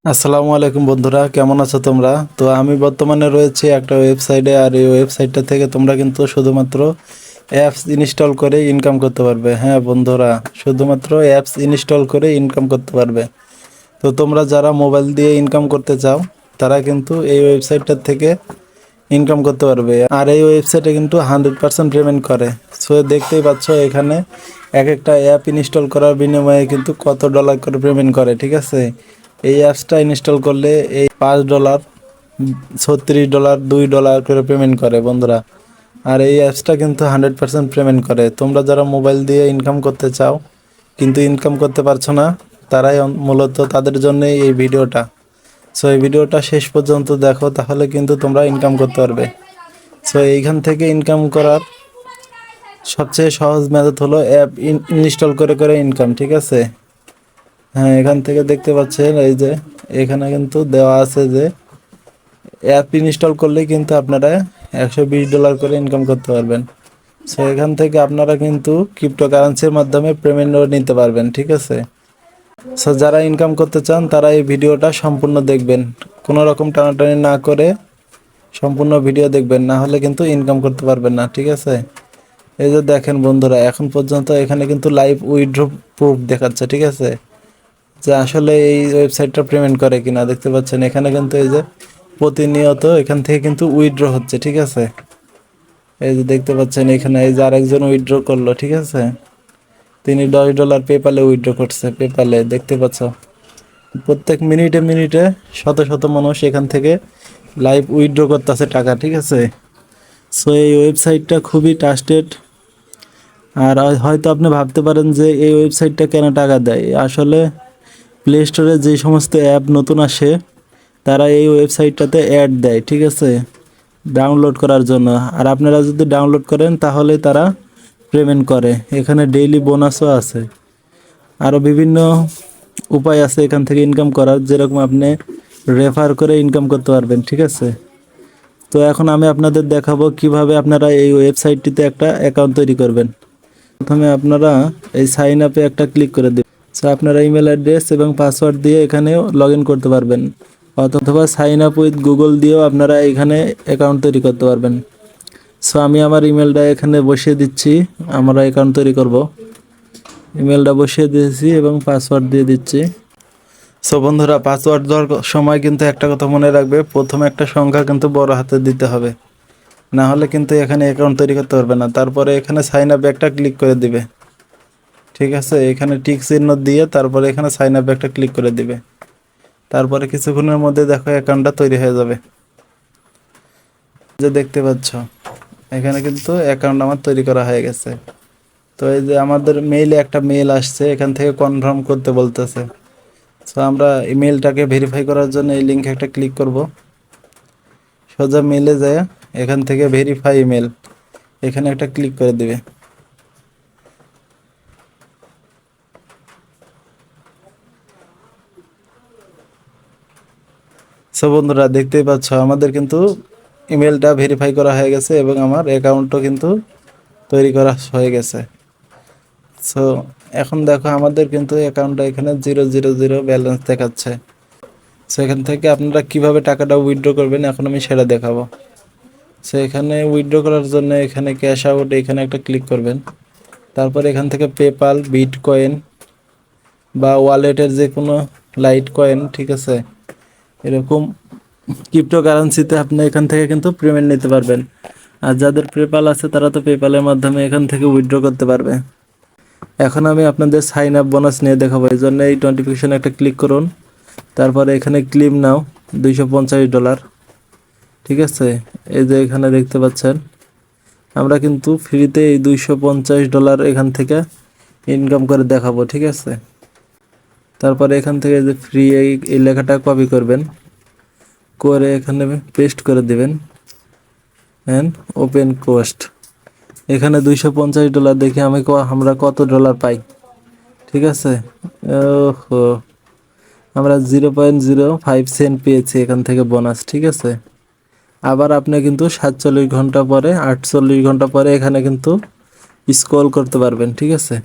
আসসালামু আলাইকুম বন্ধুরা, কেমন আছো তোমরা? তো আমি বর্তমানে রয়েছে একটা ওয়েবসাইটে, আর এই ওয়েবসাইটটা থেকে তোমরা কিন্তু শুধুমাত্র অ্যাপস ইনস্টল করে ইনকাম করতে পারবে। হ্যাঁ বন্ধুরা, শুধুমাত্র অ্যাপস ইনস্টল করে ইনকাম করতে পারবে। তো তোমরা যারা মোবাইল দিয়ে ইনকাম করতে চাও তারা কিন্তু এই ওয়েবসাইটটা থেকে ইনকাম করতে পারবে। আর এই ওয়েবসাইটে কিন্তু 100% পেমেন্ট করে। সো দেখতেই পাচ্ছ এখানে এক একটা অ্যাপ ইনস্টল করার বিনিময়ে কিন্তু কত ডলার করে পেমেন্ট করে, ঠিক আছে? এই অ্যাপসটা ইনস্টল করলে এই $5, $36, $2 করে পেমেন্ট করে বন্ধুরা। আর এই অ্যাপসটা কিন্তু 100% পেমেন্ট করে। তোমরা যারা মোবাইল দিয়ে ইনকাম করতে চাও কিন্তু ইনকাম করতে পারছো না, তারাই মূলত তাদের জন্যই এই ভিডিওটা। সো এই ভিডিওটা শেষ পর্যন্ত দেখো, তাহলে কিন্তু তোমরা ইনকাম করতে পারবে। সো এইখান থেকে ইনকাম করার সবচেয়ে সহজ মেথড হলো অ্যাপ ইনস্টল করে করে ইনকাম, ঠিক আছে? হ্যাঁ, এখান থেকে দেখতে পাচ্ছেন এই যে এখানে কিন্তু দেওয়া আছে যে অ্যাপ ইনস্টল করলেই কিন্তু আপনারা $120 করে ইনকাম করতে পারবেন। সো এখান থেকে আপনারা কিন্তু ক্রিপ্টোকারেন্সির মাধ্যমে পেমেন্টও নিতে পারবেন, ঠিক আছে? সো যারা ইনকাম করতে চান তারা এই ভিডিওটা সম্পূর্ণ দেখবেন, কোনো রকম টানাটানি না করে সম্পূর্ণ ভিডিও দেখবেন, না হলে কিন্তু ইনকাম করতে পারবেন না, ঠিক আছে? এই যে দেখেন বন্ধুরা, এখন পর্যন্ত এখানে কিন্তু লাইভ উইথড্র প্রুফ দেখাচ্ছে, ঠিক আছে? যে আসলে এই ওয়েবসাইটটা পেমেন্ট করে কিনা দেখতে পাচ্ছেন এখানে কিন্তু এই যে প্রতিনিয়ত এখান থেকে কিন্তু উইথড্র হচ্ছে, ঠিক আছে? এই যে দেখতে পাচ্ছেন এখানে এই যে আরেকজন উইথড্র করলো, ঠিক আছে? তিনি $10 পেপালে উইথড্র করছে, পেপালে দেখতে পাচ্ছ। প্রত্যেক মিনিটে মিনিটে শত শত মানুষ এখান থেকে লাইভ উইথড্র করতেছে টাকা, ঠিক আছে? সো এই ওয়েবসাইটটা খুবই ট্রাস্টেড। আর হয়তো আপনি ভাবতে পারেন যে এই ওয়েবসাইটটা কেন টাকা দেয়। আসলে প্লে স্টোরে যে সমস্ত অ্যাপ নতুন আসে তারা এই ওয়েবসাইটটাতে অ্যাড দেয়, ঠিক আছে, ডাউনলোড করার জন্য। আর আপনারা যদি ডাউনলোড করেন তাহলে তারা পেমেন্ট করে। এখানে ডেইলি বোনাসও আছে, আরও বিভিন্ন উপায় আছে এখান থেকে ইনকাম করার, যেরকম আপনি রেফার করে ইনকাম করতে পারবেন, ঠিক আছে? তো এখন আমি আপনাদের দেখাবো কিভাবে আপনারা এই ওয়েবসাইটটিতে একটা অ্যাকাউন্ট তৈরি করবেন। প্রথমে আপনারা এই সাইন আপে একটা ক্লিক করে দেবেন। সো আপনারা ইমেল অ্যাড্রেস এবং পাসওয়ার্ড দিয়ে এখানে লগ ইন করতে পারবেন, অথবা সাইন আপ উইথ গুগল দিয়েও আপনারা এখানে অ্যাকাউন্ট তৈরি করতে পারবেন। সো আমি আমার ইমেলটা এখানে বসিয়ে দিচ্ছি, আমরা অ্যাকাউন্ট তৈরি করব। ইমেলটা বসিয়ে দিয়েছি এবং পাসওয়ার্ড দিয়ে দিচ্ছি। সো বন্ধুরা, পাসওয়ার্ড দেওয়ার সময় কিন্তু একটা কথা মনে রাখবে, প্রথমে একটা সংখ্যা কিন্তু বড় হাতে দিতে হবে, না হলে কিন্তু এখানে অ্যাকাউন্ট তৈরি করতে পারবে না। তারপরে এখানে সাইন আপ একটা ক্লিক করে দিবে, ঠিক আছে? এখানে টিক চিহ্ন দিয়ে তারপরে এখানে সাইন আপ একটা ক্লিক করে দিবে। তারপরে কিছুক্ষণের মধ্যে দেখো অ্যাকাউন্টটা তৈরি হয়ে যাবে। যে দেখতে পাচ্ছ এখানে কিন্তু অ্যাকাউন্ট আমার তৈরি করা হয়ে গেছে। তো এই যে আমাদের মেইলে একটা মেল আসছে, এখান থেকে কনফার্ম করতে বলতেছে। সো আমরা ইমেলটাকে ভেরিফাই করার জন্য এই লিঙ্কে একটা ক্লিক করব। সোজা মেলে যায় এখান থেকে ভেরিফাই ইমেল, এখানে একটা ক্লিক করে দিবে। সো বন্ধুরা, দেখতেই পাচ্ছ আমাদের কিন্তু ইমেলটা ভেরিফাই করা হয়ে গেছে এবং আমার অ্যাকাউন্টও কিন্তু তৈরি করা হয়ে গেছে। সো এখন দেখো আমাদের কিন্তু অ্যাকাউন্টটা এখানে 000 ব্যালেন্স দেখাচ্ছে। সো এখান থেকে আপনারা কিভাবে টাকাটা উইথড্র করবেন এখন আমি সেটা দেখাবো। সো এখানে উইথড্র করার জন্য এখানে ক্যাশ আউট এখানে একটা ক্লিক করবেন। তারপর এখান থেকে পেপাল, বিটকয়েন বা ওয়ালেটের যে কোনো লাইট কয়েন, ঠিক আছে, এরকম ক্রিপ্টোকারেন্সিতে আপনি এখান থেকে কিন্তু পেমেন্ট নিতে পারবেন। আর যাদের পেপাল আছে তারা তো পেপালের মাধ্যমে এখান থেকে উইথড্র করতে পারবে। এখন আমি আপনাদের সাইন আপ বোনাস নিয়ে দেখাবো, এই জন্য এই নোটিফিকেশনে একটা ক্লিক করুন। তারপরে এখানে ক্লেম নাও $250, ঠিক আছে? এই যে এখানে দেখতে পাচ্ছেন আমরা কিন্তু ফ্রিতে এই $250 এখান থেকে ইনকাম করে দেখাবো, ঠিক আছে? তারপরে এখান থেকে যে ফ্রি এই লেখাটা কপি করবেন, করে এখানে পেস্ট করে দিবেন অ্যান্ড ওপেন কোস্ট। এখানে $250 দেখে আমরা কত ডলার পাই, ঠিক আছে? ওহো, আমরা 0.05 সেন্ট পেয়েছি এখান থেকে বোনাস, ঠিক আছে? আবার আপনি কিন্তু 47 ঘন্টা পরে 48 ঘন্টা পরে এখানে কিন্তু স্ক্রল করতে পারবেন, ঠিক আছে?